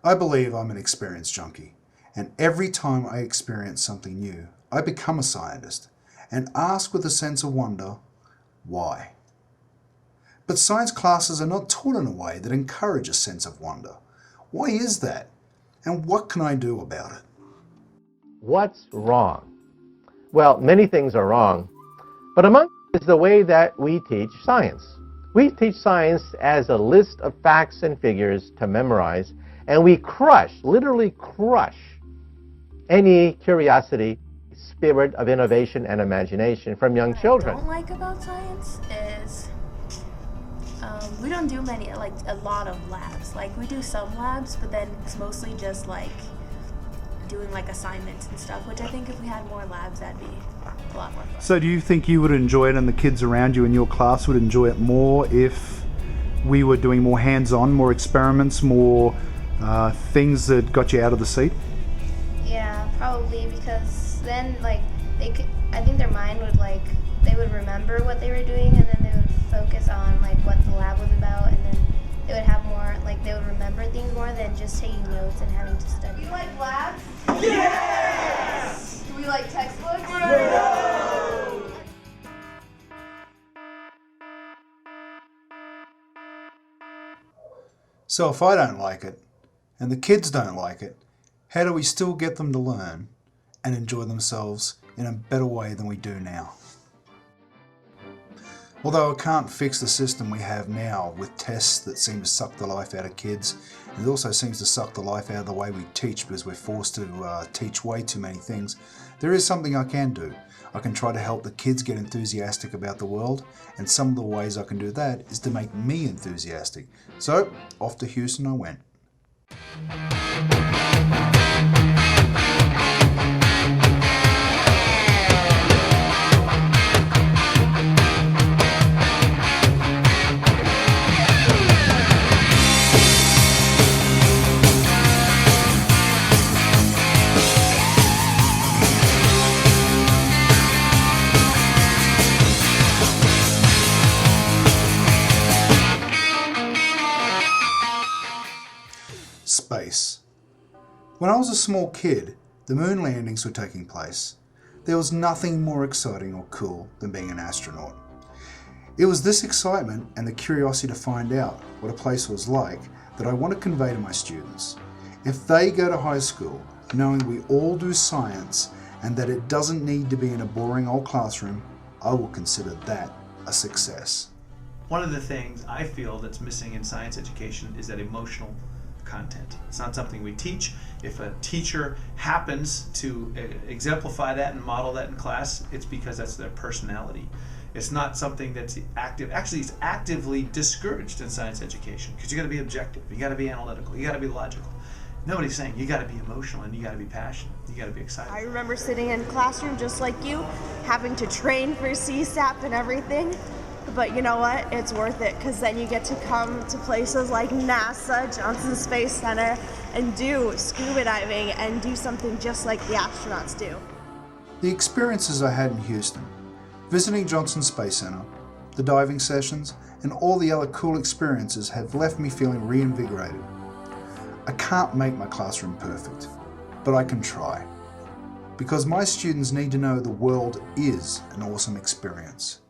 I believe I'm an experience junkie, and every time I experience something new, I become a scientist and ask with a sense of wonder, why? But science classes are not taught in a way that encourage a sense of wonder. Why is that? And what can I do about it? What's wrong? Well, many things are wrong, but among them is the way that we teach science. We teach science as a list of facts and figures to memorize, and we crush, literally crush, any curiosity, spirit of innovation and imagination from young children. What I don't like about science is we don't do a lot of labs. Like, we do some labs, but then it's mostly just like doing like assignments and stuff, which I think if we had more labs, that'd be a lot more fun. So do you think you would enjoy it and the kids around you in your class would enjoy it more if we were doing more hands-on, more experiments, more things that got you out of the seat? Yeah, probably, because then I think their mind would they would remember what they were doing, and then they would focus on what the lab was about, and then they would have more, they would remember things more than just taking notes and having to study. Do you like labs? Yes! Do we like textbooks? No! So if I don't like it, and the kids don't like it, how do we still get them to learn and enjoy themselves in a better way than we do now? Although I can't fix the system we have now with tests that seem to suck the life out of kids, and it also seems to suck the life out of the way we teach because we're forced to teach way too many things, there is something I can do. I can try to help the kids get enthusiastic about the world, and some of the ways I can do that is to make me enthusiastic. So, off to Houston I went. Space. When I was a small kid, the moon landings were taking place. There was nothing more exciting or cool than being an astronaut. It was this excitement and the curiosity to find out what a place was like that I want to convey to my students. If they go to high school knowing we all do science and that it doesn't need to be in a boring old classroom, I will consider that a success. One of the things I feel that's missing in science education is that emotional content. It's not something we teach. If a teacher happens to exemplify that and model that in class, it's because that's their personality. It's not something that's active. Actually, it's actively discouraged in science education because you got to be objective, you got to be analytical, you got to be logical. Nobody's saying you got to be emotional and you got to be passionate, you got to be excited. I remember sitting in classroom just like you, having to train for CSAP and everything. But you know what? It's worth it, because then you get to come to places like NASA, Johnson Space Center, and do scuba diving and do something just like the astronauts do. The experiences I had in Houston, visiting Johnson Space Center, the diving sessions, and all the other cool experiences have left me feeling reinvigorated. I can't make my classroom perfect, but I can try. Because my students need to know the world is an awesome experience.